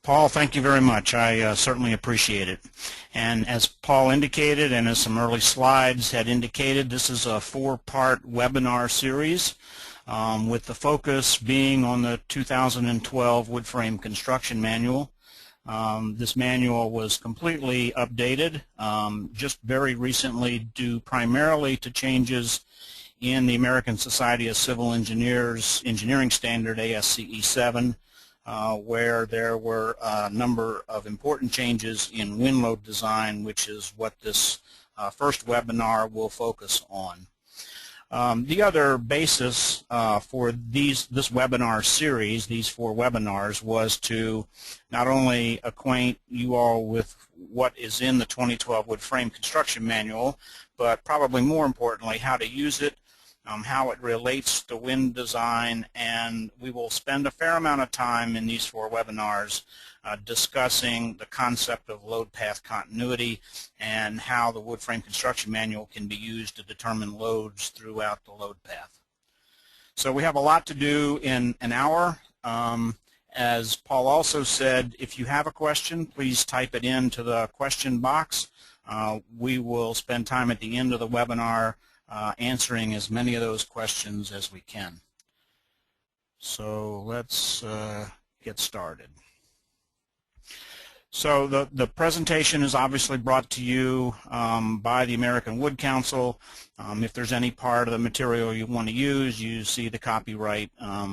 Paul, thank you very much. I certainly appreciate it. And as Paul indicated, and as some early slides had indicated, this is a four-part webinar series with the focus being on the 2012 wood frame construction manual. This manual was completely updated just very recently due primarily to changes in the American Society of Civil Engineers engineering standard ASCE 7, where there were a number of important changes in wind load design, which is what this first webinar will focus on. The other basis for this webinar series, these four webinars, was to not only acquaint you all with what is in the 2012 wood frame construction manual, but probably more importantly how to use it, how it relates to wind design, and we will spend a fair amount of time in these four webinars discussing the concept of load path continuity and how the wood frame construction manual can be used to determine loads throughout the load path. So we have a lot to do in an hour. As Paul also said, if you have a question, please type it into the question box. We will spend time at the end of the webinar answering as many of those questions as we can. So let's get started. So the presentation is obviously brought to you by the American Wood Council. If there's any part of the material you want to use, you see the copyright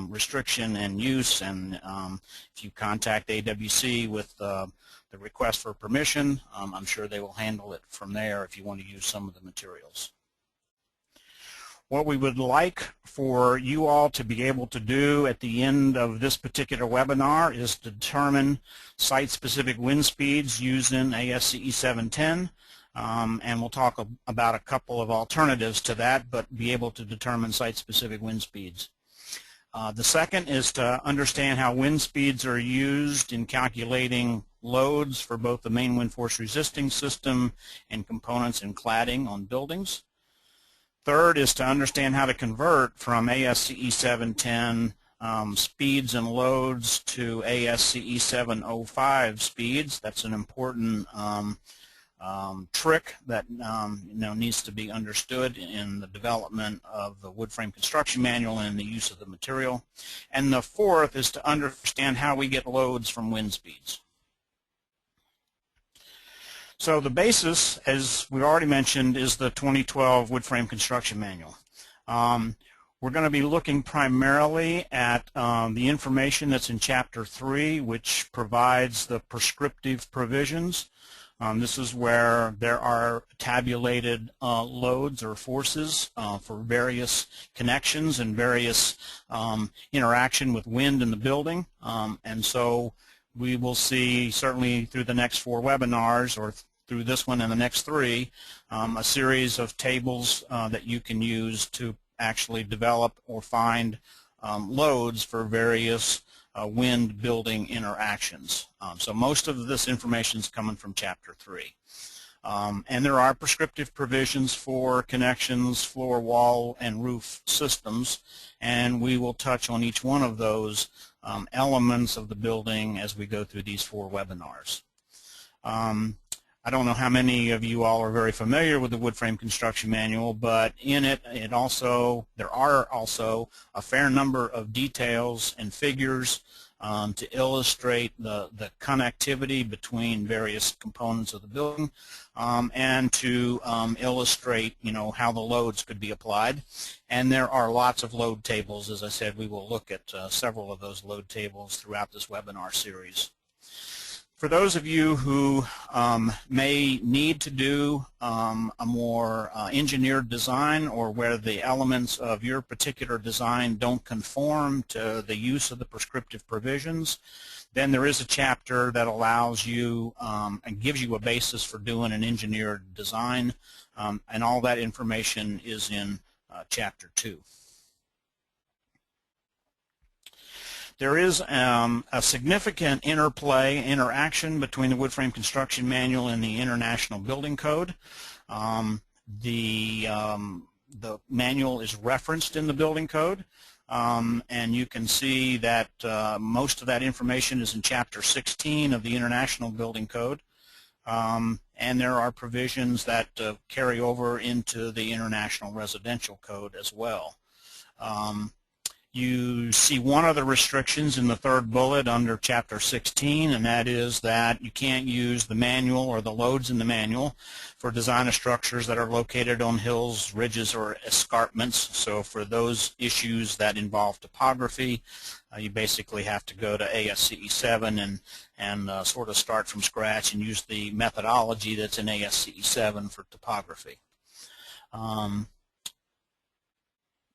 restriction and use, and if you contact AWC with the request for permission, I'm sure they will handle it from there if you want to use some of the materials. What we would like for you all to be able to do at the end of this particular webinar is to determine site-specific wind speeds using ASCE 710, and we'll talk about a couple of alternatives to that, but be able to determine site-specific wind speeds. The second is to understand how wind speeds are used in calculating loads for both the main wind force resisting system and components and cladding on buildings. Third is to understand how to convert from ASCE 710 speeds and loads to ASCE 705 speeds. That's an important trick that needs to be understood in the development of the wood frame construction manual and the use of the material. And the fourth is to understand how we get loads from wind speeds. So the basis, as we already mentioned, is the 2012 wood frame construction manual. We're going to be looking primarily at the information that's in Chapter 3, which provides the prescriptive provisions. This is where there are tabulated loads or forces for various connections and various interaction with wind in the building. And so we will see, certainly through the next four webinars, or through this one and the next three, a series of tables that you can use to actually develop or find loads for various wind building interactions. So most of this information is coming from Chapter 3. And there are prescriptive provisions for connections, floor, wall, and roof systems, and we will touch on each one of those elements of the building as we go through these four webinars. I don't know how many of you all are very familiar with the wood frame construction manual, but in it, there are also a fair number of details and figures to illustrate the connectivity between various components of the building and to illustrate, how the loads could be applied. And there are lots of load tables. As I said, we will look at several of those load tables throughout this webinar series. For those of you who may need to do a more engineered design, or where the elements of your particular design don't conform to the use of the prescriptive provisions, then there is a chapter that allows you and gives you a basis for doing an engineered design, and all that information is in Chapter 2. There is a significant interaction between the wood frame construction manual and the International Building Code. The manual is referenced in the building code. and you can see that most of that information is in Chapter 16 of the International Building Code, and there are provisions that carry over into the International Residential Code as well. You see one of the restrictions in the third bullet under Chapter 16, and that is that you can't use the manual or the loads in the manual for design of structures that are located on hills, ridges, or escarpments. So for those issues that involve topography, you basically have to go to ASCE 7 and sort of start from scratch and use the methodology that's in ASCE 7 for topography.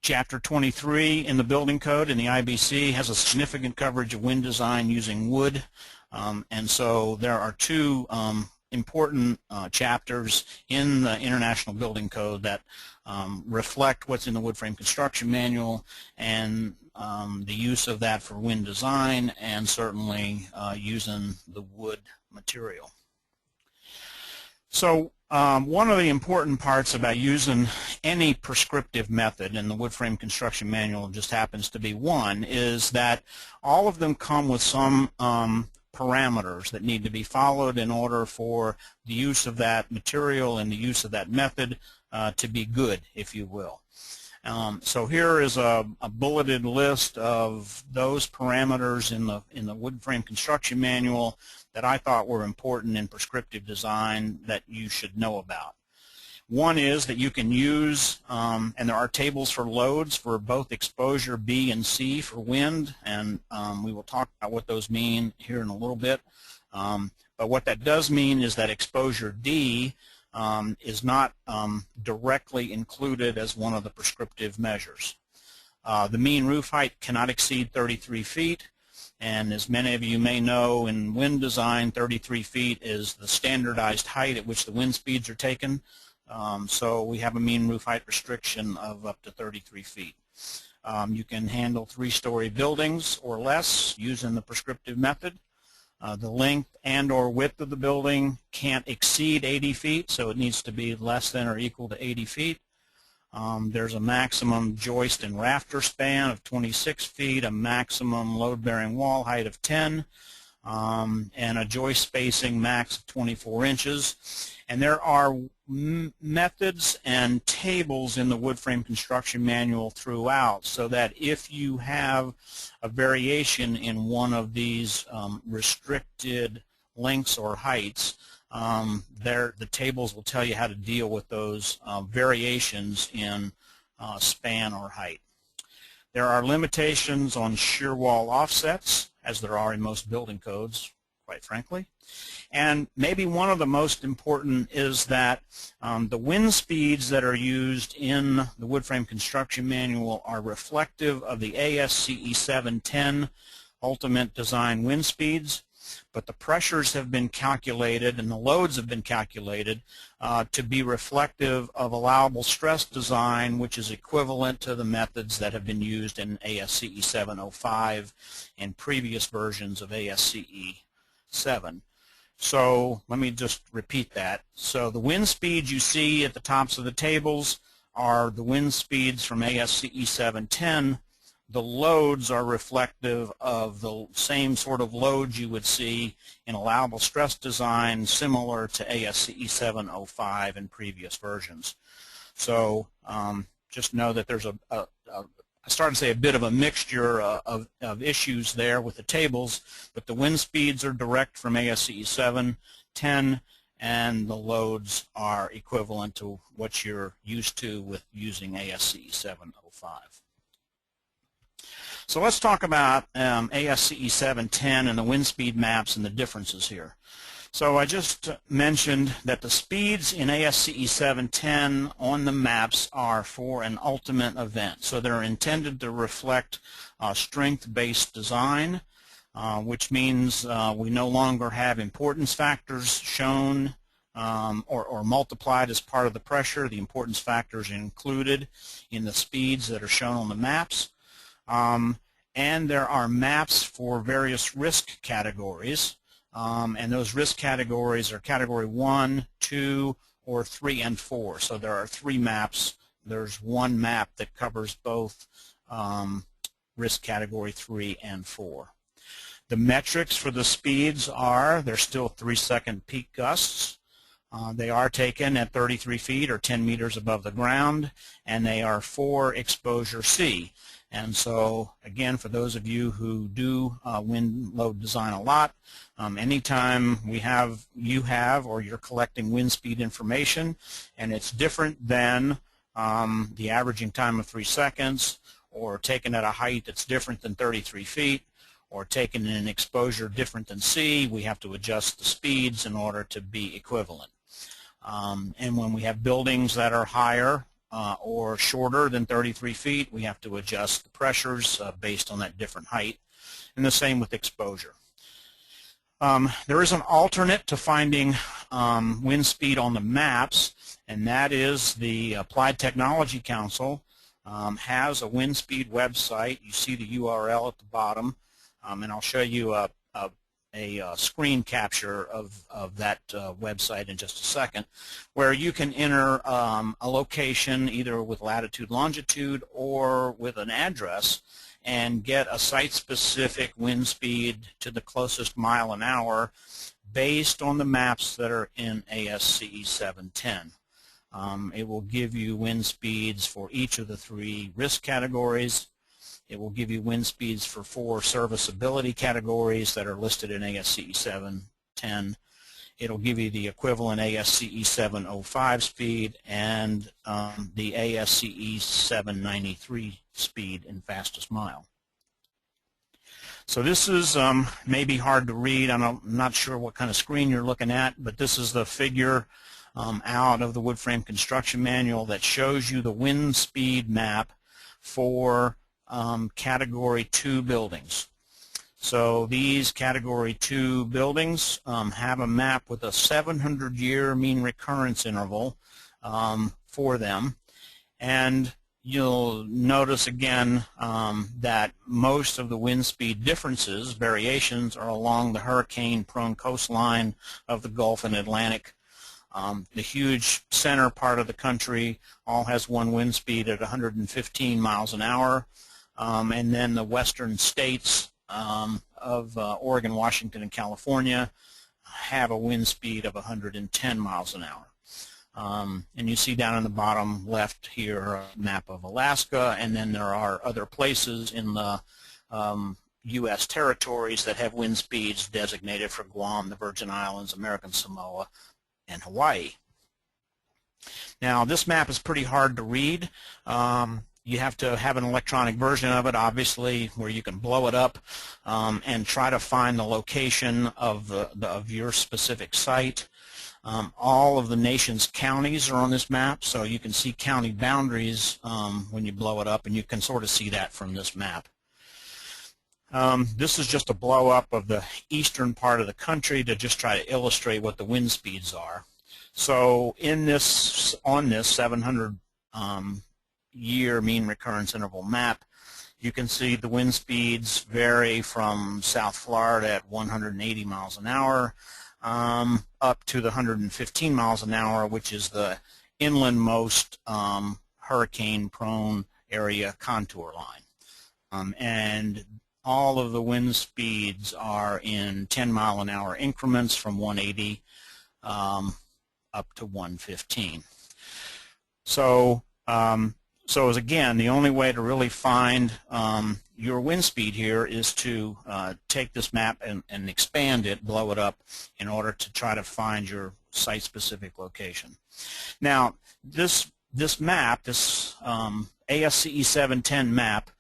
Chapter 23 in the Building Code in the IBC has a significant coverage of wind design using wood, and so there are two important chapters in the International Building Code that reflect what's in the Wood Frame Construction Manual and the use of that for wind design and certainly using the wood material. So one of the important parts about using any prescriptive method, and the Wood Frame Construction Manual just happens to be one, is that all of them come with some parameters that need to be followed in order for the use of that material and the use of that method to be good, if you will. So here is a bulleted list of those parameters in the Wood Frame Construction Manual that I thought were important in prescriptive design that you should know about. One is that you can use, and there are tables for loads for both exposure B and C for wind, and we will talk about what those mean here in a little bit. But what that does mean is that exposure D is not directly included as one of the prescriptive measures. The mean roof height cannot exceed 33 feet. And as many of you may know, in wind design, 33 feet is the standardized height at which the wind speeds are taken. So we have a mean roof height restriction of up to 33 feet. You can handle 3-story buildings or less using the prescriptive method. The length and or width of the building can't exceed 80 feet, so it needs to be less than or equal to 80 feet. There's a maximum joist and rafter span of 26 feet, a maximum load-bearing wall height of 10, and a joist spacing max of 24 inches. And there are methods and tables in the Wood Frame Construction Manual throughout, so that if you have a variation in one of these restricted lengths or heights, the tables will tell you how to deal with those variations in span or height. There are limitations on shear wall offsets, as there are in most building codes, quite frankly. And maybe one of the most important is that the wind speeds that are used in the Wood Frame Construction Manual are reflective of the ASCE 710 Ultimate Design wind speeds, but the pressures have been calculated and the loads have been calculated to be reflective of allowable stress design, which is equivalent to the methods that have been used in ASCE 705 and previous versions of ASCE 7. So let me just repeat that. So the wind speeds you see at the tops of the tables are the wind speeds from ASCE 710. The loads are reflective of the same sort of loads you would see in allowable stress design, similar to ASCE 705 and previous versions. So just know that there's I started to say a bit of a mixture of issues there with the tables, but the wind speeds are direct from ASCE 710, and the loads are equivalent to what you're used to with using ASCE 705. So let's talk about ASCE 710 and the wind speed maps and the differences here. So I just mentioned that the speeds in ASCE 710 on the maps are for an ultimate event. So they're intended to reflect strength-based design, which means we no longer have importance factors shown or multiplied as part of the pressure. The importance factors are included in the speeds that are shown on the maps. And there are maps for various risk categories. And those risk categories are Category 1, 2, or 3, and 4. So there are 3 maps. There's one map that covers both risk category 3 and 4. The metrics for the speeds are, they're still 3-second peak gusts. They are taken at 33 feet or 10 meters above the ground, and they are for exposure C. And so, again, for those of you who do wind load design a lot, anytime you have or you're collecting wind speed information, and it's different than the averaging time of 3 seconds, or taken at a height that's different than 33 feet, or taken in an exposure different than C, we have to adjust the speeds in order to be equivalent. And when we have buildings that are higher or shorter than 33 feet, we have to adjust the pressures based on that different height, and the same with exposure. There is an alternate to finding wind speed on the maps, and that is the Applied Technology Council has a wind speed website. You see the URL at the bottom, and I'll show you a screen capture of that website in just a second, where you can enter a location either with latitude, longitude, or with an address, and get a site-specific wind speed to the closest mile an hour based on the maps that are in ASCE 710. It will give you wind speeds for each of the 3 risk categories. It will give you wind speeds for 4 serviceability categories that are listed in ASCE 710. It'll give you the equivalent ASCE 705 speed and the ASCE 793 speed in fastest mile. So this is maybe hard to read. I'm not sure what kind of screen you're looking at, but this is the figure out of the wood frame construction manual that shows you the wind speed map for Category 2 buildings. So these Category 2 buildings have a map with a 700-year mean recurrence interval for them, and you'll notice again that most of the wind speed differences, variations, are along the hurricane-prone coastline of the Gulf and Atlantic. The huge center part of the country all has one wind speed at 115 miles an hour. And then the western states of Oregon, Washington, and California have a wind speed of 110 miles an hour. And you see down in the bottom left here a map of Alaska, and then there are other places in the U.S. territories that have wind speeds designated for Guam, the Virgin Islands, American Samoa, and Hawaii. Now, this map is pretty hard to read. You have to have an electronic version of it, obviously, where you can blow it up and try to find the location of your specific site. All of the nation's counties are on this map, so you can see county boundaries when you blow it up, and you can sort of see that from this map. This is just a blow up of the eastern part of the country to just try to illustrate what the wind speeds are. So on this 700 year mean recurrence interval map, you can see the wind speeds vary from South Florida at 180 miles an hour up to the 115 miles an hour, which is the inlandmost hurricane-prone area contour line. And all of the wind speeds are in 10-mile-an-hour increments from 180 up to 115. So again, the only way to really find your wind speed here is to take this map and expand it, blow it up, in order to try to find your site-specific location. Now, this map, this ASCE 710 map,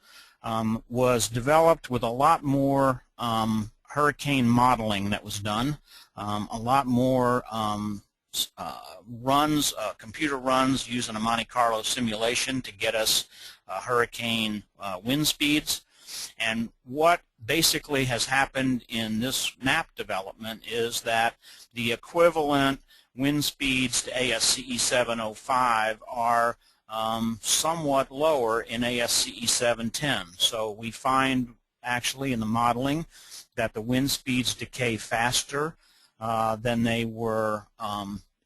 was developed with a lot more hurricane modeling that was done, a lot more computer runs using a Monte Carlo simulation to get us hurricane wind speeds. And what basically has happened in this map development is that the equivalent wind speeds to ASCE 705 are somewhat lower in ASCE 710. So we find actually in the modeling that the wind speeds decay faster than they were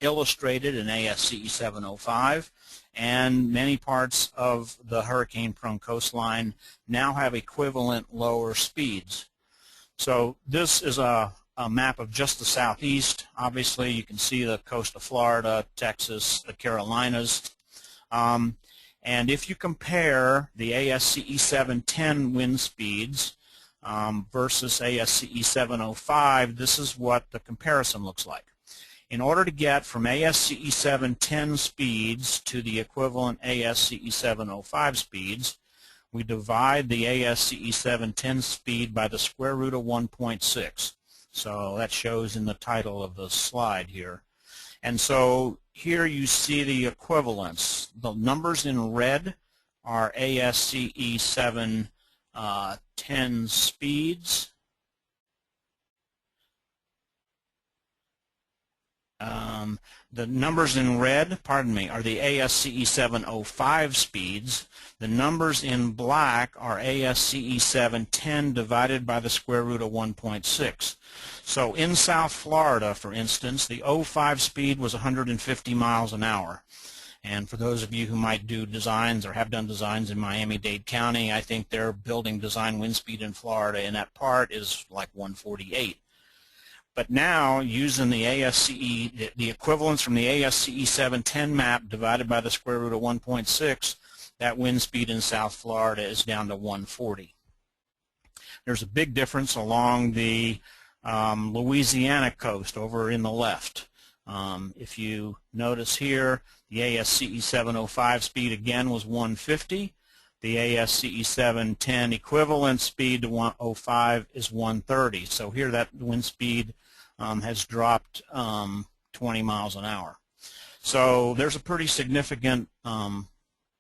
illustrated in ASCE 705, and many parts of the hurricane-prone coastline now have equivalent lower speeds. So this is a map of just the southeast. Obviously, you can see the coast of Florida, Texas, the Carolinas. And if you compare the ASCE 710 wind speeds versus ASCE 705, this is what the comparison looks like. In order to get from ASCE 710 speeds to the equivalent ASCE 705 speeds, we divide the ASCE 710 speed by the square root of 1.6. So that shows in the title of the slide here. And so here you see the equivalence. The numbers in red are ASCE 710 speeds. The numbers in red, pardon me, are the ASCE 705 speeds. The numbers in black are ASCE 710 divided by the square root of 1.6. So in South Florida, for instance, the 05 speed was 150 miles an hour. And for those of you who might do designs or have done designs in Miami-Dade County, I think their building design wind speed in Florida in that part is like 148. But now, using the ASCE, the equivalence from the ASCE 710 map divided by the square root of 1.6, that wind speed in South Florida is down to 140. There's a big difference along the Louisiana coast over in the left. If you notice here, the ASCE 705 speed again was 150. The ASCE 710 equivalent speed to 105 is 130. So here that wind speed has dropped 20 miles an hour. So there's a pretty significant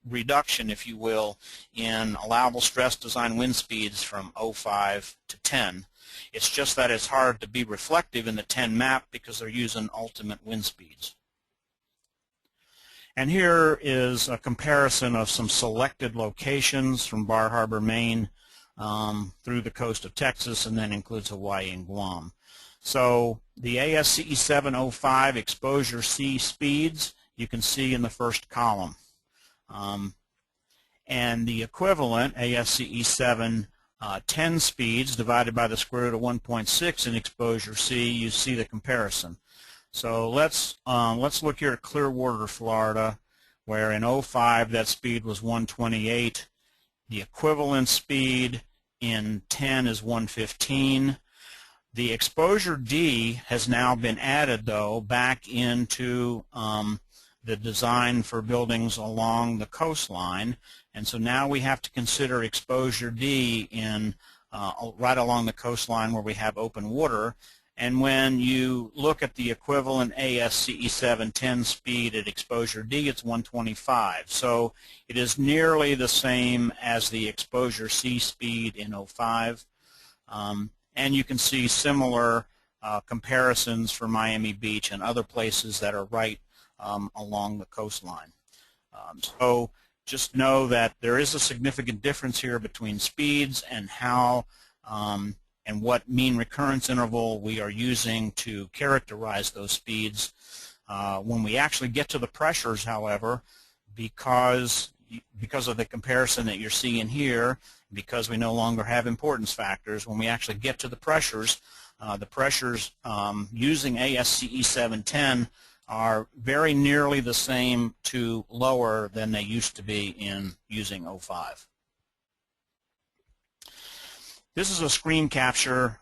reduction, if you will, in allowable stress design wind speeds from 05 to 10. It's just that it's hard to be reflective in the 10 map because they're using ultimate wind speeds. And here is a comparison of some selected locations from Bar Harbor, Maine, through the coast of Texas, and then includes Hawaii and Guam. So the ASCE 705 exposure C speeds you can see in the first column. And the equivalent ASCE 710 speeds divided by the square root of 1.6 in exposure C, you see the comparison. So let's look here at Clearwater, Florida, where in 05 that speed was 128. The equivalent speed in 10 is 115. The exposure D has now been added, though, back into the design for buildings along the coastline, and so now we have to consider exposure D in right along the coastline where we have open water. And when you look at the equivalent ASCE 710 speed at exposure D, it's 125. So it is nearly the same as the exposure C speed in 05. And you can see similar comparisons for Miami Beach and other places that are right along the coastline. So just know that there is a significant difference here between speeds and how and what mean recurrence interval we are using to characterize those speeds. When we actually get to the pressures, however, because of the comparison that you're seeing here, because we no longer have importance factors, when we actually get to the pressures using ASCE 710 are very nearly the same to lower than they used to be in using 05. This is a screen capture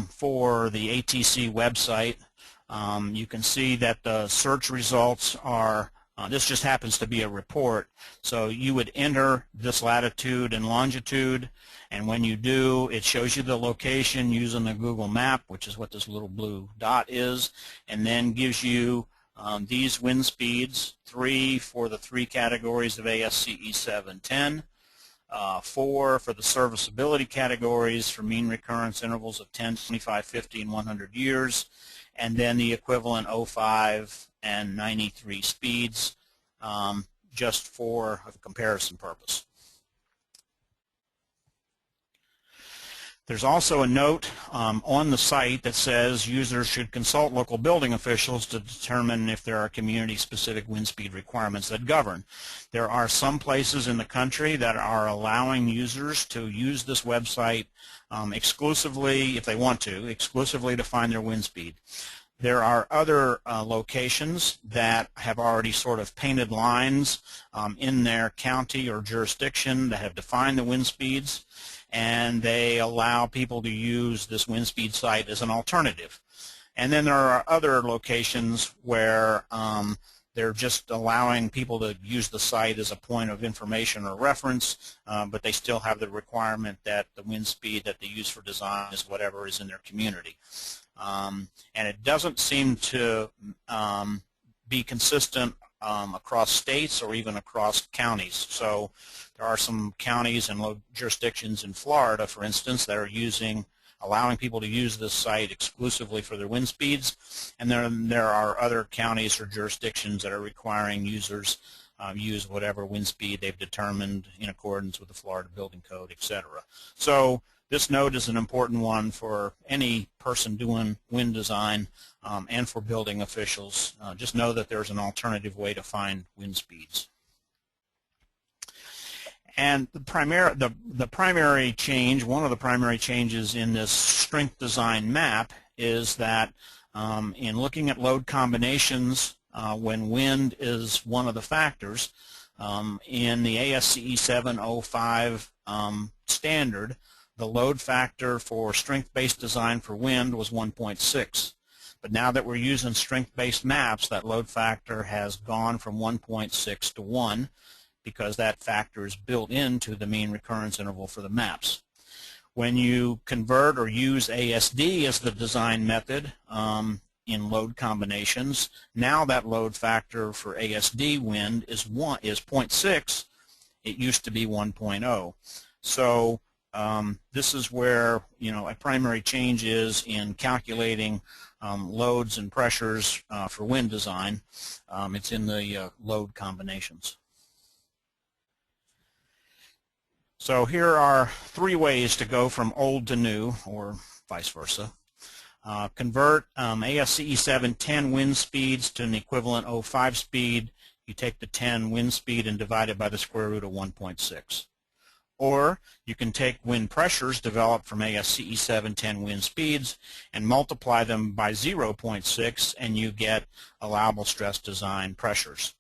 for the ATC website. You can see that the search results are, this just happens to be a report, so you would enter this latitude and longitude, and when you do, it shows you the location using the Google map, which is what this little blue dot is, and then gives you these wind speeds, 3 for the 3 categories of ASCE 710, 4 for the serviceability categories for mean recurrence intervals of 10, 25, 50, and 100 years, and then the equivalent 05 and 93 speeds just for a comparison purpose. There's also a note on the site that says users should consult local building officials to determine if there are community-specific wind speed requirements that govern. There are some places in the country that are allowing users to use this website exclusively, if they want to, exclusively to find their wind speed. There are other locations that have already sort of painted lines in their county or jurisdiction that have defined the wind speeds, and they allow people to use this wind speed site as an alternative. And then there are other locations where they're just allowing people to use the site as a point of information or reference, but they still have the requirement that the wind speed that they use for design is whatever is in their community. And it doesn't seem to be consistent across states or even across counties. So there are some counties and jurisdictions in Florida, for instance, that are allowing people to use this site exclusively for their wind speeds, and then there are other counties or jurisdictions that are requiring users use whatever wind speed they've determined in accordance with the Florida Building Code, etc. So this note is an important one for any person doing wind design and for building officials. Just know that there's an alternative way to find wind speeds. And the primary change, one of the primary changes in this strength design map is that in looking at load combinations when wind is one of the factors, in the ASCE 705 standard, the load factor for strength-based design for wind was 1.6. But now that we're using strength-based maps, that load factor has gone from 1.6 to 1 because that factor is built into the mean recurrence interval for the maps. When you convert or use ASD as the design method in load combinations, now that load factor for ASD wind is 0.6. It used to be 1.0. So this is where a primary change is in calculating loads and pressures for wind design. It's in the load combinations. So here are 3 ways to go from old to new, or vice versa. Convert ASCE 710 wind speeds to an equivalent 05 speed. You take the 10 wind speed and divide it by the square root of 1.6. Or you can take wind pressures developed from ASCE 710 wind speeds and multiply them by 0.6, and you get allowable stress design pressures.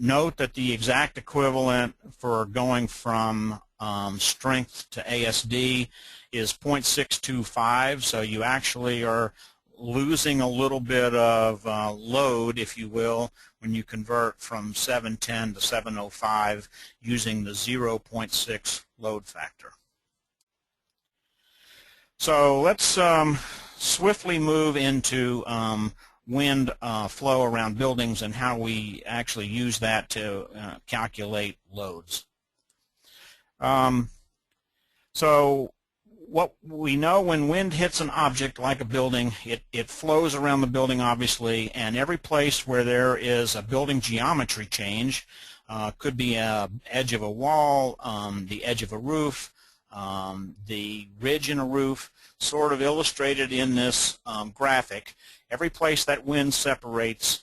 Note that the exact equivalent for going from strength to ASD is 0.625, so you actually are losing a little bit of load, if you will, when you convert from 710 to 705 using the 0.6 load factor. So let's swiftly move into wind flow around buildings and how we actually use that to calculate loads. So what we know, when wind hits an object like a building, it flows around the building, obviously, and every place where there is a building geometry change, could be an edge of a wall, the edge of a roof, the ridge in a roof, sort of illustrated in this graphic. Every place that wind separates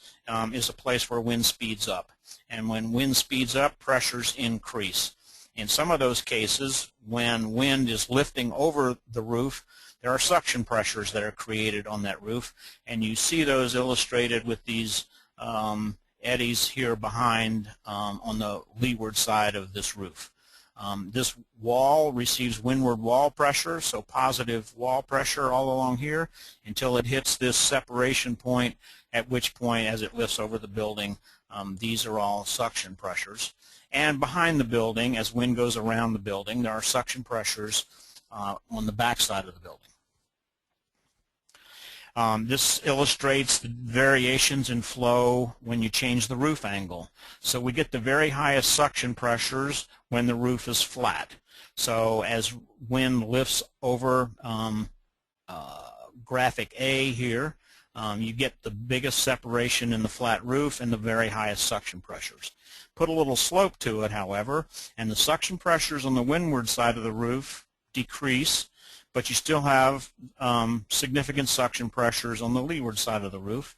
is a place where wind speeds up. And when wind speeds up, pressures increase. In some of those cases, when wind is lifting over the roof, there are suction pressures that are created on that roof, and you see those illustrated with these eddies here behind on the leeward side of this roof. This wall receives windward wall pressure, so positive wall pressure all along here until it hits this separation point, at which point, as it lifts over the building, these are all suction pressures. And behind the building, as wind goes around the building, there are suction pressures on the back side of the building. This illustrates the variations in flow when you change the roof angle. So we get the very highest suction pressures when the roof is flat. So as wind lifts over graphic A here, you get the biggest separation in the flat roof and the very highest suction pressures. Put a little slope to it, however, and the suction pressures on the windward side of the roof decrease, but you still have significant suction pressures on the leeward side of the roof.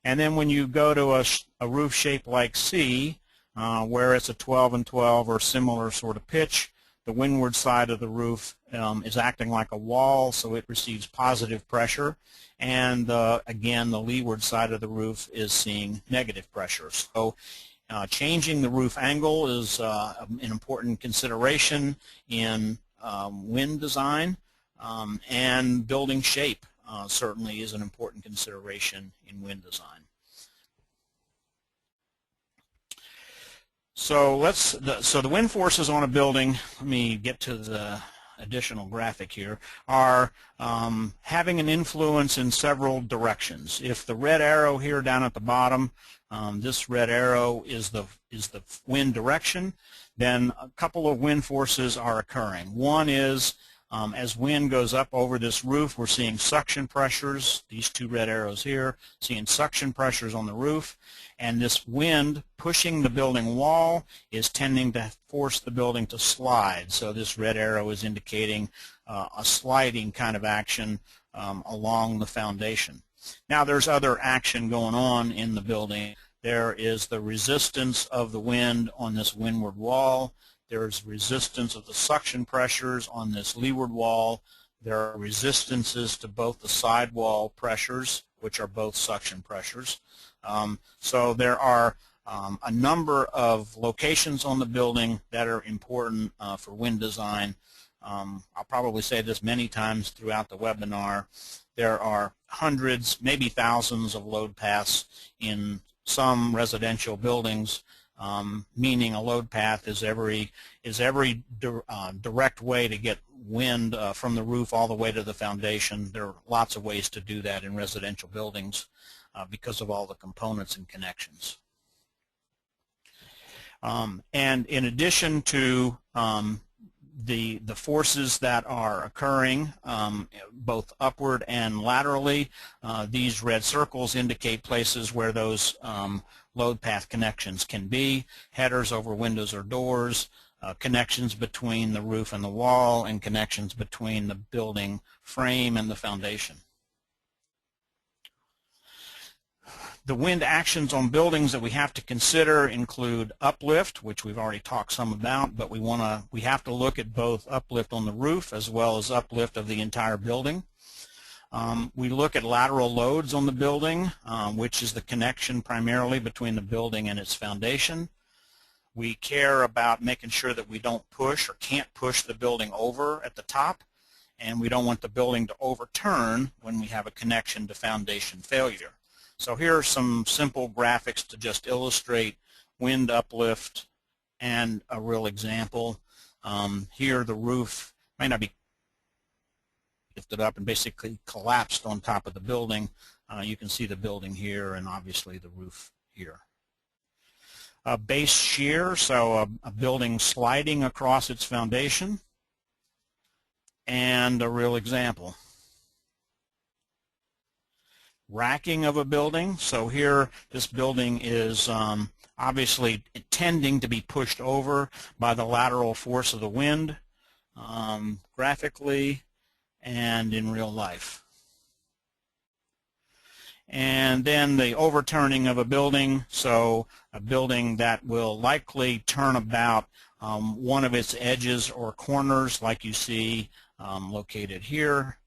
And then when you go to a roof shape like C, where it's a 12 and 12 or similar sort of pitch, the windward side of the roof is acting like a wall, so it receives positive pressure. And again, the leeward side of the roof is seeing negative pressure. So changing the roof angle is an important consideration in wind design, and building shape certainly is an important consideration in wind design. So the wind forces on a building, let me get to the additional graphic here, are having an influence in several directions. If the red arrow here down at the bottom, this red arrow is the wind direction, then a couple of wind forces are occurring. One is as wind goes up over this roof, we're seeing suction pressures, these two red arrows here, seeing suction pressures on the roof, and this wind pushing the building wall is tending to force the building to slide. So this red arrow is indicating a sliding kind of action along the foundation. Now there's other action going on in the building. There is the resistance of the wind on this windward wall. There's resistance of the suction pressures on this leeward wall. There are resistances to both the sidewall pressures, which are both suction pressures. So there are a number of locations on the building that are important for wind design. I'll probably say this many times throughout the webinar. There are hundreds, maybe thousands of load paths in some residential buildings, meaning a load path is every direct way to get wind from the roof all the way to the foundation. There are lots of ways to do that in residential buildings because of all the components and connections. And in addition to the forces that are occurring both upward and laterally, these red circles indicate places where those load path connections can be: headers over windows or doors, connections between the roof and the wall, and connections between the building frame and the foundation. The wind actions on buildings that we have to consider include uplift, which we've already talked some about, but we have to look at both uplift on the roof as well as uplift of the entire building. We look at lateral loads on the building, which is the connection primarily between the building and its foundation. We care about making sure that we don't push or can't push the building over at the top, and we don't want the building to overturn when we have a connection to foundation failure. So here are some simple graphics to just illustrate wind uplift and a real example. Here the roof may not be lifted up and basically collapsed on top of the building. You can see the building here and obviously the roof here. Base shear, so a building sliding across its foundation, and a real example. Racking of a building, so here this building is obviously tending to be pushed over by the lateral force of the wind, graphically and in real life. And then the overturning of a building, so a building that will likely turn about one of its edges or corners, like you see located here.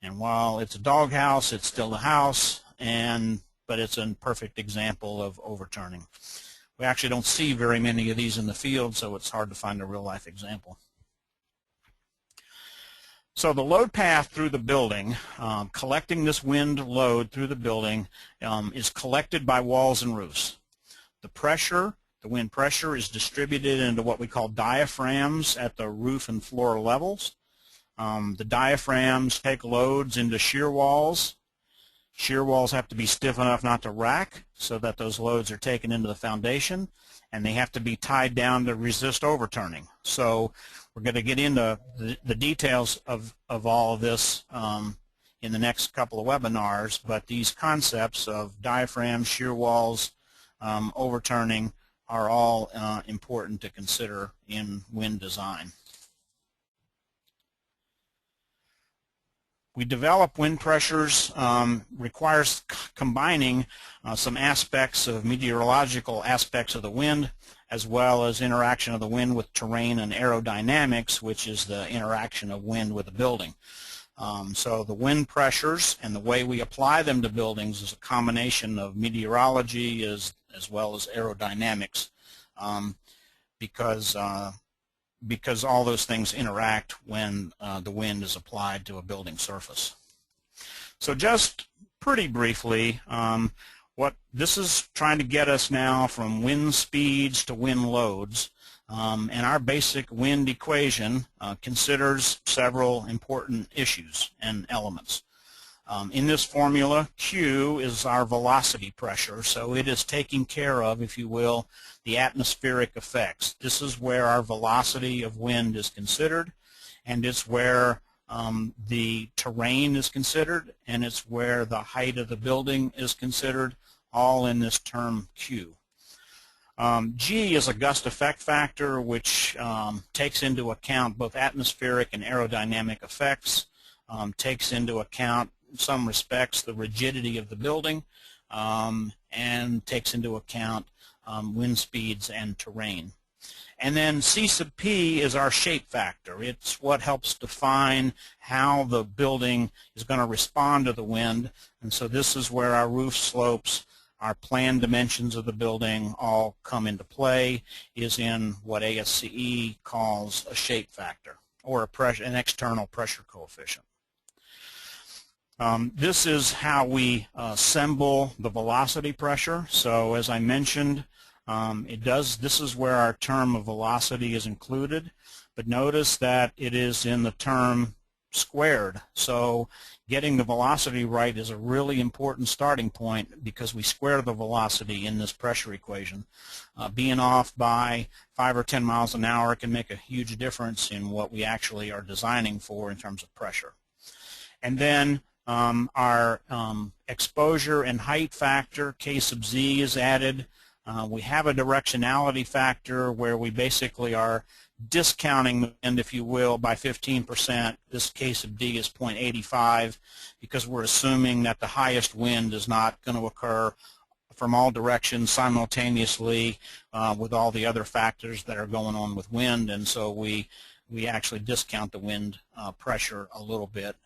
And while it's a doghouse, it's still a house, but it's a perfect example of overturning. We actually don't see very many of these in the field, so it's hard to find a real-life example. So the load path through the building, collecting this wind load through the building, is collected by walls and roofs. The pressure, the wind pressure, is distributed into what we call diaphragms at the roof and floor levels. The diaphragms take loads into shear walls. Shear walls have to be stiff enough not to rack so that those loads are taken into the foundation, and they have to be tied down to resist overturning. So we're going to get into the details of all of this in the next couple of webinars, but these concepts of diaphragms, shear walls, overturning are all important to consider in wind design. we develop wind pressures requires combining some aspects of meteorological aspects of the wind, as well as interaction of the wind with terrain and aerodynamics, which is the interaction of wind with a building. So the wind pressures and the way we apply them to buildings is a combination of meteorology as well as aerodynamics, because all those things interact when the wind is applied to a building surface. So just pretty briefly, what this is trying to get us now from wind speeds to wind loads, and our basic wind equation considers several important issues and elements. In this formula, Q is our velocity pressure, so it is taking care of, if you will, the atmospheric effects. This is where our velocity of wind is considered, and it's where the terrain is considered, and it's where the height of the building is considered, all in this term Q. G is a gust effect factor, which takes into account both atmospheric and aerodynamic effects, takes into account in some respects the rigidity of the building, and takes into account wind speeds and terrain. And then C sub P is our shape factor. It's what helps define how the building is going to respond to the wind, and so this is where our roof slopes, our planned dimensions of the building all come into play, is in what ASCE calls a shape factor, or an external pressure coefficient. This is how we assemble the velocity pressure. So as I mentioned, this is where our term of velocity is included, but notice that it is in the term squared. So getting the velocity right is a really important starting point, because we square the velocity in this pressure equation. Being off by 5 or 10 miles an hour can make a huge difference in what we actually are designing for in terms of pressure. And then our exposure and height factor, K sub Z, is added. We have a directionality factor where we basically are discounting the wind, if you will, by 15%. This K sub D is 0.85, because we're assuming that the highest wind is not going to occur from all directions simultaneously with all the other factors that are going on with wind, and so we actually discount the wind pressure a little bit,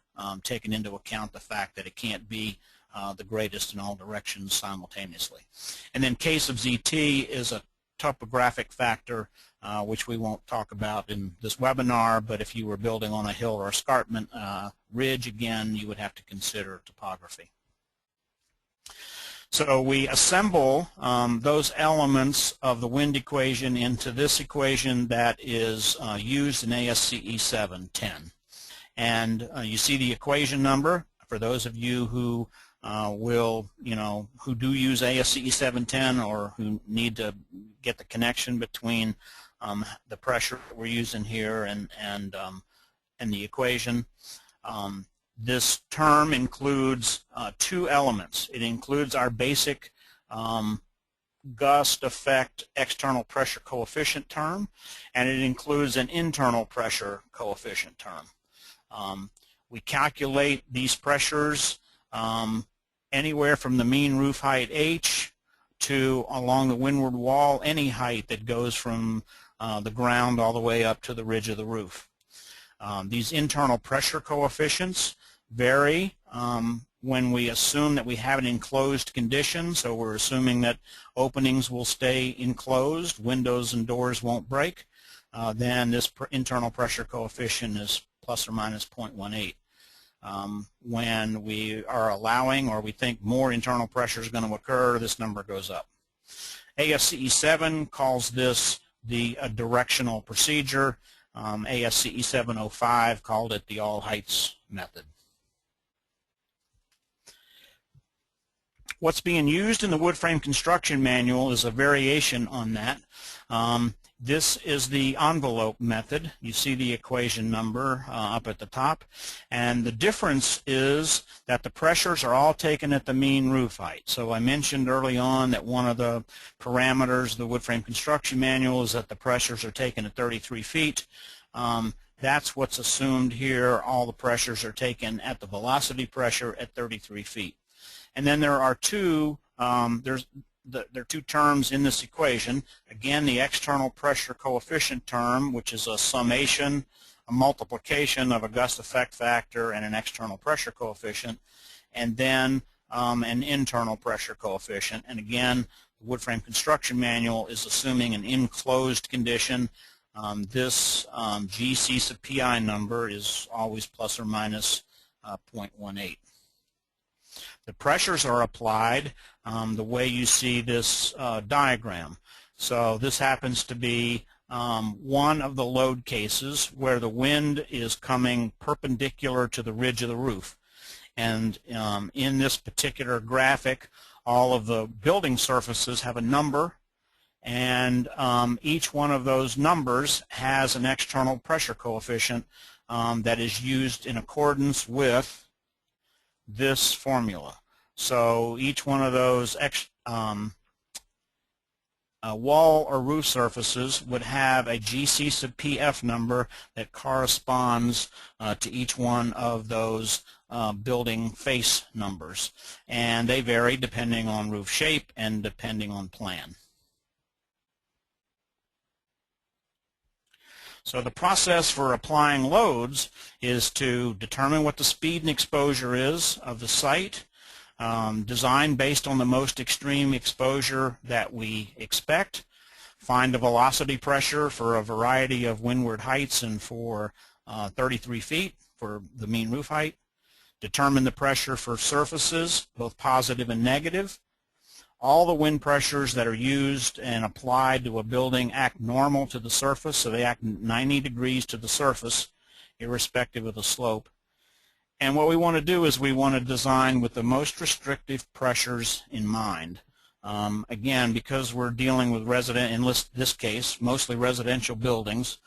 taking into account the fact that it can't be the greatest in all directions simultaneously. And then K sub ZT is a topographic factor, which we won't talk about in this webinar, but if you were building on a hill or escarpment ridge, again, you would have to consider topography. So we assemble those elements of the wind equation into this equation that is used in ASCE 710. And you see the equation number. For those of you who who do use ASCE 710, or who need to get the connection between the pressure that we're using here and the equation. This term includes two elements. It includes our basic gust effect external pressure coefficient term, and it includes an internal pressure coefficient term. We calculate these pressures anywhere from the mean roof height H to along the windward wall, any height that goes from the ground all the way up to the ridge of the roof. These internal pressure coefficients vary when we assume that we have an enclosed condition, so we're assuming that openings will stay enclosed, windows and doors won't break, then this internal pressure coefficient is plus or minus 0.18. When we are allowing, or we think more internal pressure is going to occur, this number goes up. ASCE 7 calls this the directional procedure. ASCE 705 called it the all heights method. What's being used in the wood frame construction manual is a variation on that. This is the envelope method. You see the equation number up at the top, and the difference is that the pressures are all taken at the mean roof height. So I mentioned early on that one of the parameters of the wood frame construction manual is that the pressures are taken at 33 feet. That's what's assumed here. All the pressures are taken at the velocity pressure at 33 feet. And then there are two, there are two terms in this equation. Again, the external pressure coefficient term, which is a summation, a multiplication of a gust effect factor and an external pressure coefficient, and then an internal pressure coefficient. And again, the wood frame construction manual is assuming an enclosed condition. This GC sub PI number is always plus or minus 0.18. The pressures are applied the way you see this diagram. So this happens to be one of the load cases where the wind is coming perpendicular to the ridge of the roof. And in this particular graphic, all of the building surfaces have a number, and each one of those numbers has an external pressure coefficient that is used in accordance with this formula. So each one of those wall or roof surfaces would have a GC sub PF number that corresponds to each one of those building face numbers, and they vary depending on roof shape and depending on plan. So the process for applying loads is to determine what the speed and exposure is of the site, design based on the most extreme exposure that we expect, find the velocity pressure for a variety of windward heights and for 33 feet for the mean roof height, determine the pressure for surfaces, both positive and negative. All the wind pressures that are used and applied to a building act normal to the surface, so they act 90 degrees to the surface, irrespective of the slope. And what we want to do is we want to design with the most restrictive pressures in mind. Again, because we're dealing with in this case, mostly residential buildings,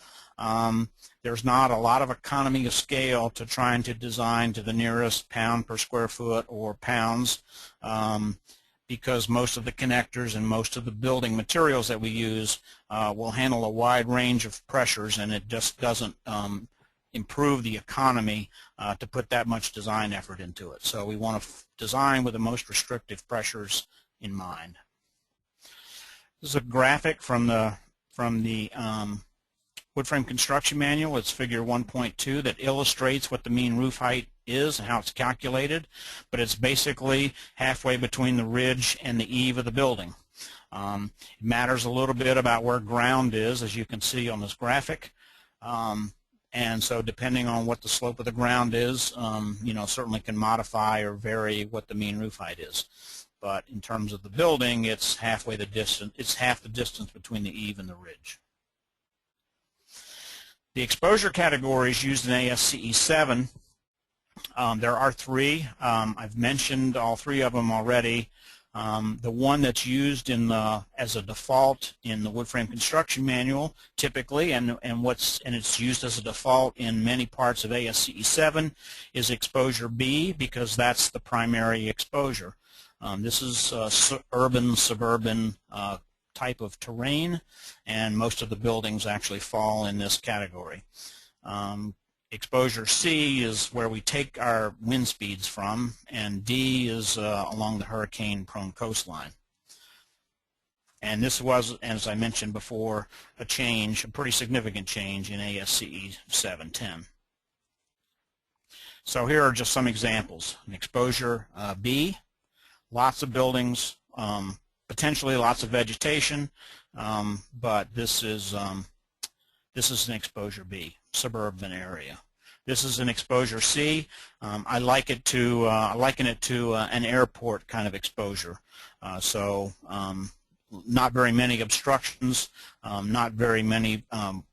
there's not a lot of economy of scale to trying to design to the nearest pound per square foot or pounds, because most of the connectors and most of the building materials that we use will handle a wide range of pressures, and it just doesn't improve the economy to put that much design effort into it. So we want to design with the most restrictive pressures in mind. This is a graphic from the wood frame construction manual. It's figure 1.2 that illustrates what the mean roof height is and how it's calculated, but it's basically halfway between the ridge and the eave of the building. It matters a little bit about where ground is, as you can see on this graphic, and so depending on what the slope of the ground is, certainly can modify or vary what the mean roof height is. But in terms of the building, it's halfway the distance. It's half the distance between the eave and the ridge. The exposure categories used in ASCE 7, there are three. I've mentioned all three of them already. The one that's used as a default in the wood frame construction manual, typically, and it's used as a default in many parts of ASCE 7, is exposure B, because that's the primary exposure. This is urban, suburban type of terrain, and most of the buildings actually fall in this category. Exposure C is where we take our wind speeds from, and D is along the hurricane-prone coastline. And this was, as I mentioned before, a pretty significant change in ASCE 710. So here are just some examples. In exposure B, lots of buildings, potentially lots of vegetation, but this is an exposure B, suburban area. This is an exposure C. I liken it to an airport kind of exposure. Not very many obstructions, not very many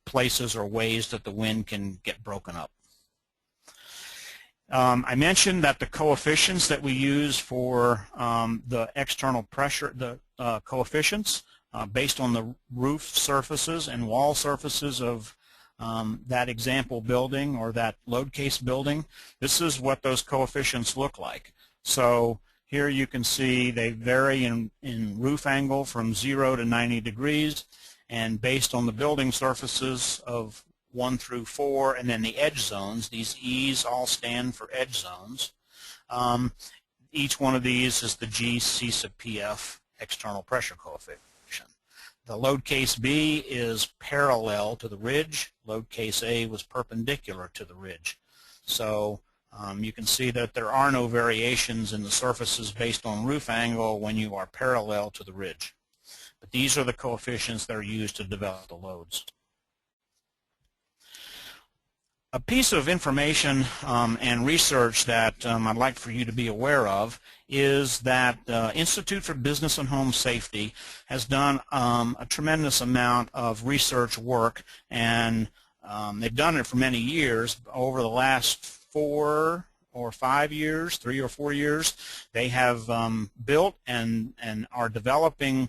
places or ways that the wind can get broken up. I mentioned that the coefficients that we use for the external pressure, the coefficients based on the roof surfaces and wall surfaces of that example building or that load case building, this is what those coefficients look like. So here you can see they vary in roof angle from 0 to 90 degrees, and based on the building surfaces of 1 through 4, and then the edge zones. These E's all stand for edge zones. Each one of these is the G C sub PF external pressure coefficient. The load case B is parallel to the ridge. Load case A was perpendicular to the ridge. So you can see that there are no variations in the surfaces based on roof angle when you are parallel to the ridge. But these are the coefficients that are used to develop the loads. A piece of information and research that I'd like for you to be aware of is that the Institute for Business and Home Safety has done a tremendous amount of research work, and they've done it for many years. Over the last 4 or 5 years, 3 or 4 years, they have built and are developing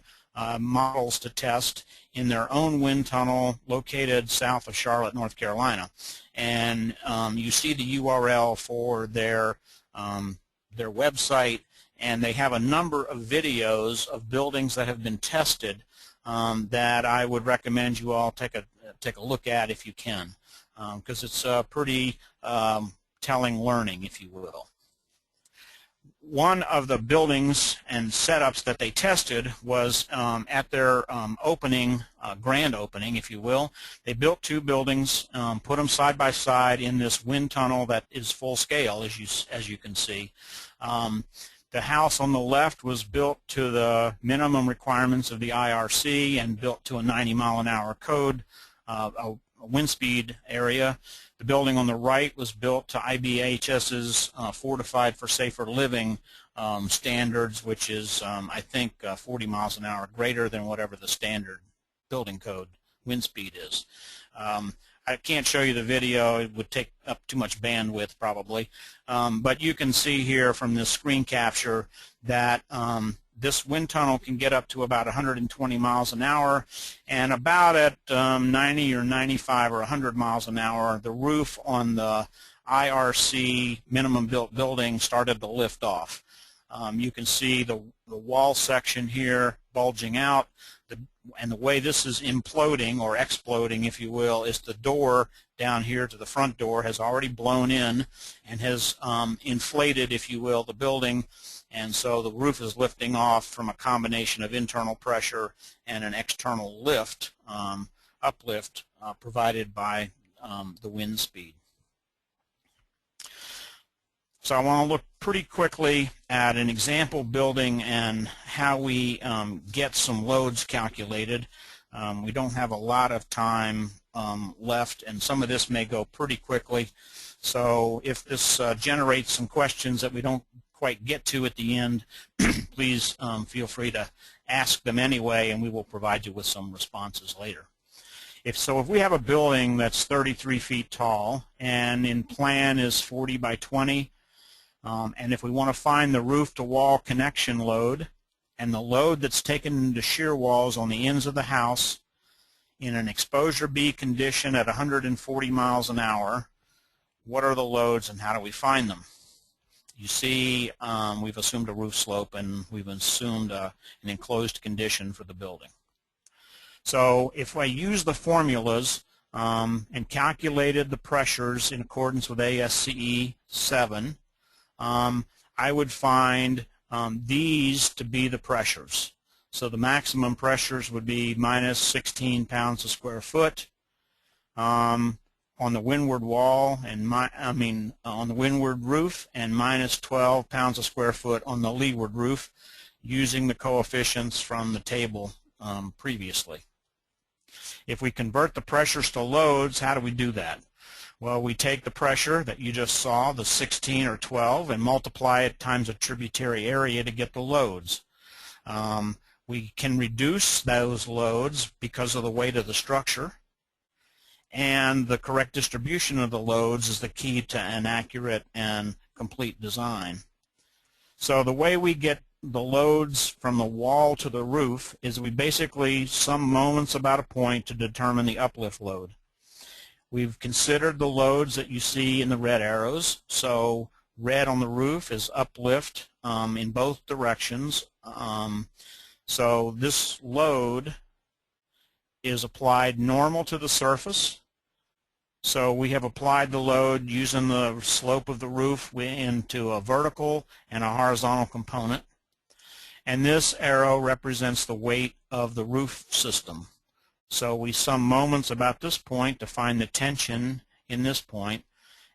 models to test in their own wind tunnel located south of Charlotte, North Carolina. And you see the URL for their website, and they have a number of videos of buildings that have been tested that I would recommend you all take a look at if you can, because it's pretty telling learning, if you will. One of the buildings and setups that they tested was at their opening, grand opening, if you will. They built 2 buildings, put them side by side in this wind tunnel that is full scale, as you can see. The house on the left was built to the minimum requirements of the IRC and built to a 90-mile-an-hour code, a wind speed area. The building on the right was built to IBHS's Fortified for Safer Living standards, which is, I think, 40 miles an hour greater than whatever the standard building code wind speed is. I can't show you the video. It would take up too much bandwidth probably. But you can see here from this screen capture that this wind tunnel can get up to about 120 miles an hour, and about at 90 or 95 or 100 miles an hour, the roof on the IRC minimum built building started to lift off. You can see the wall section here bulging out, and the way this is imploding or exploding, if you will, is the door down here to the front door has already blown in and has inflated, if you will, the building. And so the roof is lifting off from a combination of internal pressure and an external lift, uplift, provided by the wind speed. So I want to look pretty quickly at an example building and how we get some loads calculated. We don't have a lot of time left, and some of this may go pretty quickly. So if this generates some questions that we don't quite get to at the end, please feel free to ask them anyway, and we will provide you with some responses later. If we have a building that's 33 feet tall and in plan is 40 by 20, and if we want to find the roof-to-wall connection load and the load that's taken into shear walls on the ends of the house in an exposure B condition at 140 miles an hour, what are the loads and how do we find them? You see, we've assumed a roof slope and we've assumed an enclosed condition for the building. So if I use the formulas and calculated the pressures in accordance with ASCE 7, I would find these to be the pressures. So the maximum pressures would be minus 16 pounds a square foot on the windward wall, and on the windward roof, and minus 12 pounds a square foot on the leeward roof, using the coefficients from the table previously. If we convert the pressures to loads, how do we do that? Well, we take the pressure that you just saw, the 16 or 12, and multiply it times a tributary area to get the loads. We can reduce those loads because of the weight of the structure, and the correct distribution of the loads is the key to an accurate and complete design. So the way we get the loads from the wall to the roof is we basically sum moments about a point to determine the uplift load. We've considered the loads that you see in the red arrows. So red on the roof is uplift in both directions. So this load is applied normal to the surface So we have applied the load using the slope of the roof into a vertical and a horizontal component. And this arrow represents the weight of the roof system. So we sum moments about this point to find the tension in this point.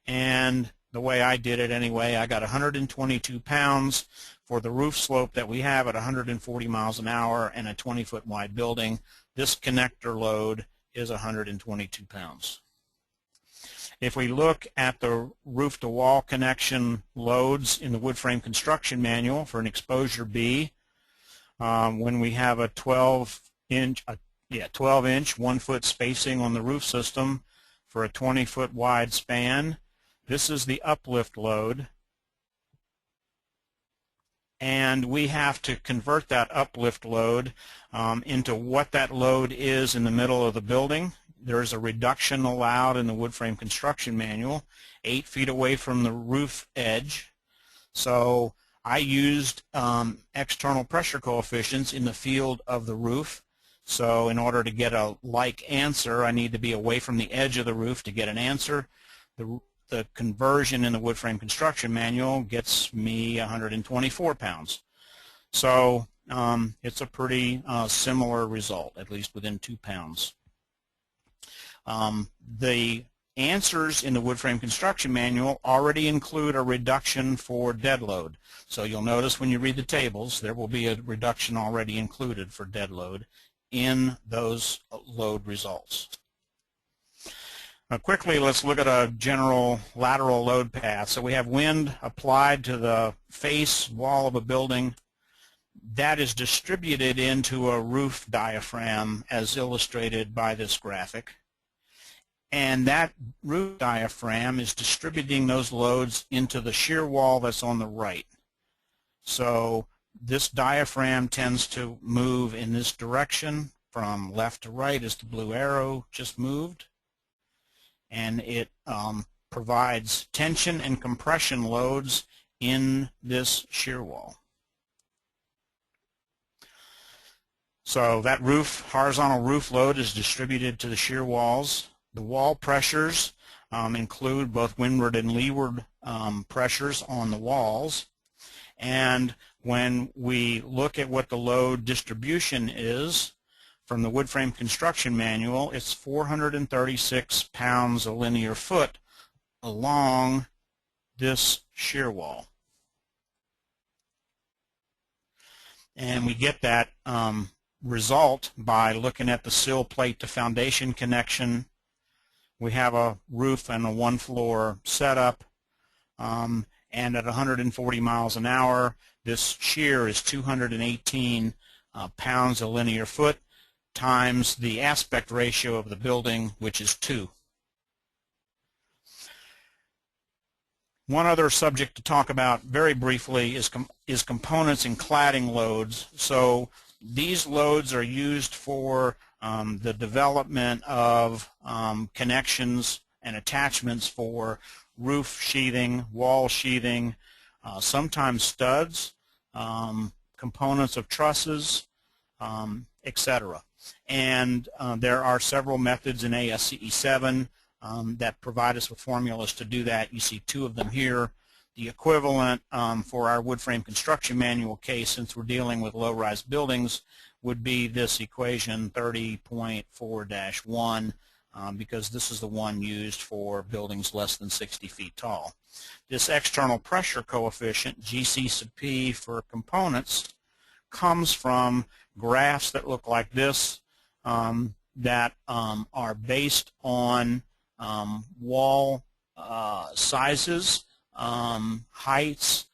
And the way I did it anyway, I got 122 pounds for the roof slope that we have at 140 miles an hour and a 20-foot wide building. This connector load is 122 pounds. If we look at the roof-to-wall connection loads in the wood frame construction manual for an exposure B, when we have a 12-inch, 1-foot spacing on the roof system for a 20-foot wide span, this is the uplift load. And we have to convert that uplift load into what that load is in the middle of the building. There's a reduction allowed in the wood frame construction manual, 8 feet away from the roof edge. So I used external pressure coefficients in the field of the roof. So in order to get a like answer, I need to be away from the edge of the roof to get an answer. The conversion in the wood frame construction manual gets me 124 pounds. So it's a pretty similar result, at least within 2 pounds. The answers in the wood frame construction manual already include a reduction for dead load. So you'll notice when you read the tables, there will be a reduction already included for dead load in those load results. Quickly, let's look at a general lateral load path. So we have wind applied to the face wall of a building. That is distributed into a roof diaphragm as illustrated by this graphic. And that roof diaphragm is distributing those loads into the shear wall that's on the right. So this diaphragm tends to move in this direction from left to right as the blue arrow just moved. And it provides tension and compression loads in this shear wall. So that horizontal roof load is distributed to the shear walls. The wall pressures include both windward and leeward pressures on the walls. And when we look at what the load distribution is from the wood frame construction manual, it's 436 pounds a linear foot along this shear wall. And we get that result by looking at the sill plate to foundation connection. We have a roof and a one-floor setup, and at 140 miles an hour, this shear is 218 pounds a linear foot times the aspect ratio of the building, which is 2. One other subject to talk about very briefly is components and cladding loads. So these loads are used for the development of connections and attachments for roof sheathing, wall sheathing, sometimes studs, components of trusses, etc. And there are several methods in ASCE 7 that provide us with formulas to do that. You see 2 of them here. The equivalent for our wood frame construction manual case, since we're dealing with low-rise buildings, would be this equation 30.4-1 because this is the one used for buildings less than 60 feet tall. This external pressure coefficient, GC sub P for components, comes from graphs that look like this that are based on wall sizes, heights,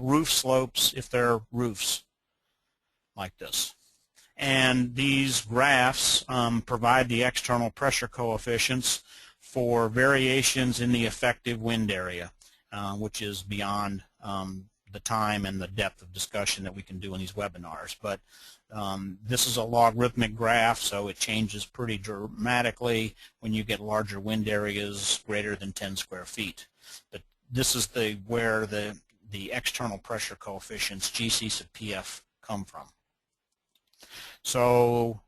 roof slopes if they're roofs like this. And these graphs provide the external pressure coefficients for variations in the effective wind area, which is beyond the time and the depth of discussion that we can do in these webinars. But this is a logarithmic graph, so it changes pretty dramatically when you get larger wind areas greater than 10 square feet. But this is where the external pressure coefficients, GC sub PF, come from. So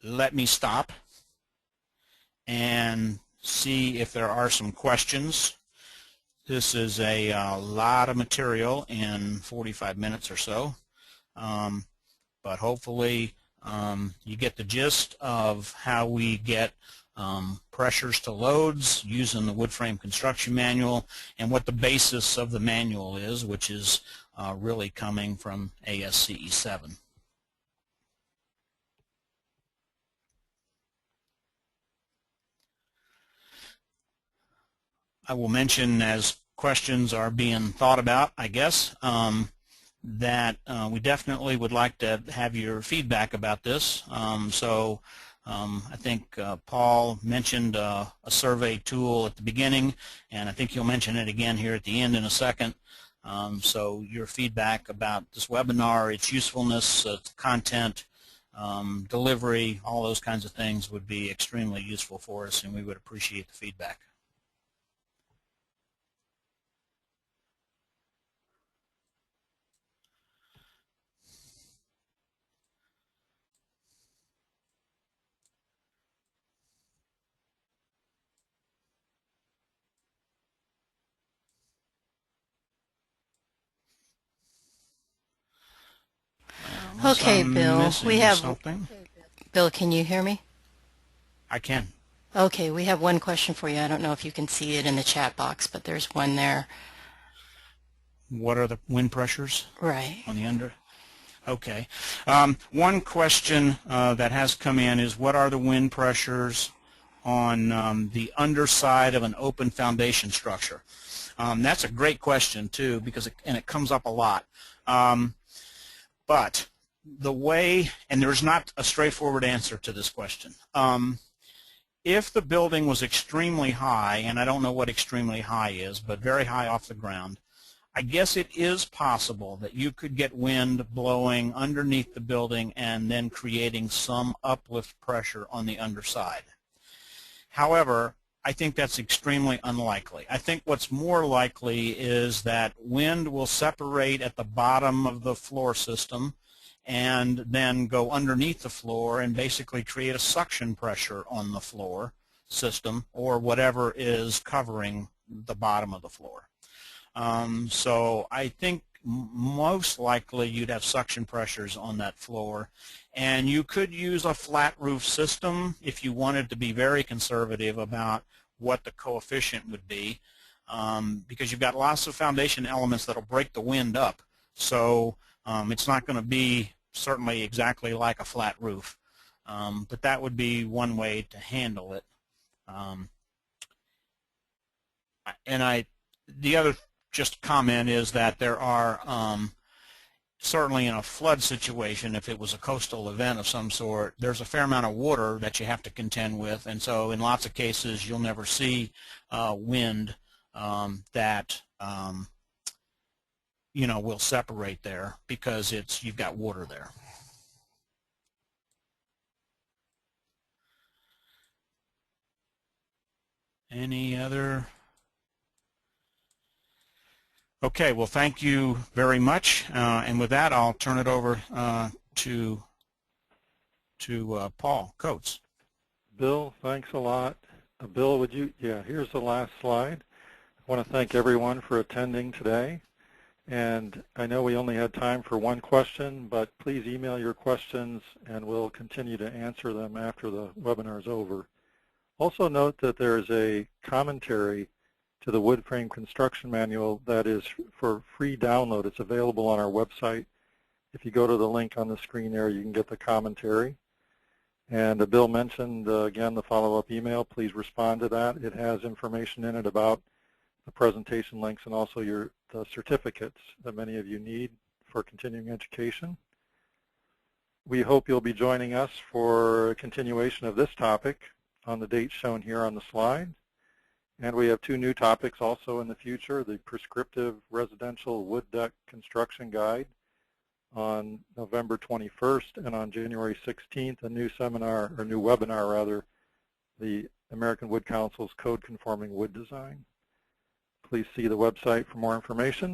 let me stop and see if there are some questions. This is a lot of material in 45 minutes or so, but hopefully you get the gist of how we get pressures to loads using the wood frame construction manual and what the basis of the manual is, which is really coming from ASCE 7. I will mention, as questions are being thought about, I guess, that we definitely would like to have your feedback about this. I think Paul mentioned a survey tool at the beginning, and I think he'll mention it again here at the end in a second. So your feedback about this webinar, its usefulness, its content, delivery, all those kinds of things would be extremely useful for us, and we would appreciate the feedback. Okay, Bill, we have something. Bill, can you hear me? I can. Okay, we have one question for you. I don't know if you can see it in the chat box, but there's one there. What are the wind pressures? Right. On the under? Okay. One question that has come in is, what are the wind pressures on the underside of an open foundation structure? That's a great question too, because it comes up a lot. But the way, and there's not a straightforward answer to this question. If the building was extremely high, and I don't know what extremely high is, but very high off the ground, I guess it is possible that you could get wind blowing underneath the building and then creating some uplift pressure on the underside. However, I think that's extremely unlikely. I think what's more likely is that wind will separate at the bottom of the floor system and then go underneath the floor and basically create a suction pressure on the floor system or whatever is covering the bottom of the floor. So I think most likely you'd have suction pressures on that floor, and you could use a flat roof system if you wanted to be very conservative about what the coefficient would be, because you've got lots of foundation elements that'll break the wind up. So it's not going to be certainly exactly like a flat roof, but that would be one way to handle it. The other just comment is that there are certainly in a flood situation, if it was a coastal event of some sort, there's a fair amount of water that you have to contend with, and so in lots of cases you'll never see wind that will separate there because you've got water there. Any other? Okay, well, thank you very much, and with that, I'll turn it over to Paul Coates. Bill, thanks a lot. Bill, would you? Yeah, here's the last slide. I want to thank everyone for attending today, and I know we only had time for one question, but please email your questions, and we'll continue to answer them after the webinar is over. Also note that there is a commentary to the wood frame construction manual that is for free download. It's available on our website. If you go to the link on the screen there, you can get the commentary. And Bill mentioned, again, the follow-up email. Please respond to that. It has information in it about the presentation links and also the certificates that many of you need for continuing education. We hope you'll be joining us for a continuation of this topic on the date shown here on the slide. And we have two new topics also in the future, the Prescriptive Residential Wood Deck Construction Guide on November 21st, and on January 16th, a new seminar, or new webinar rather, the American Wood Council's Code Conforming Wood Design. Please see the website for more information.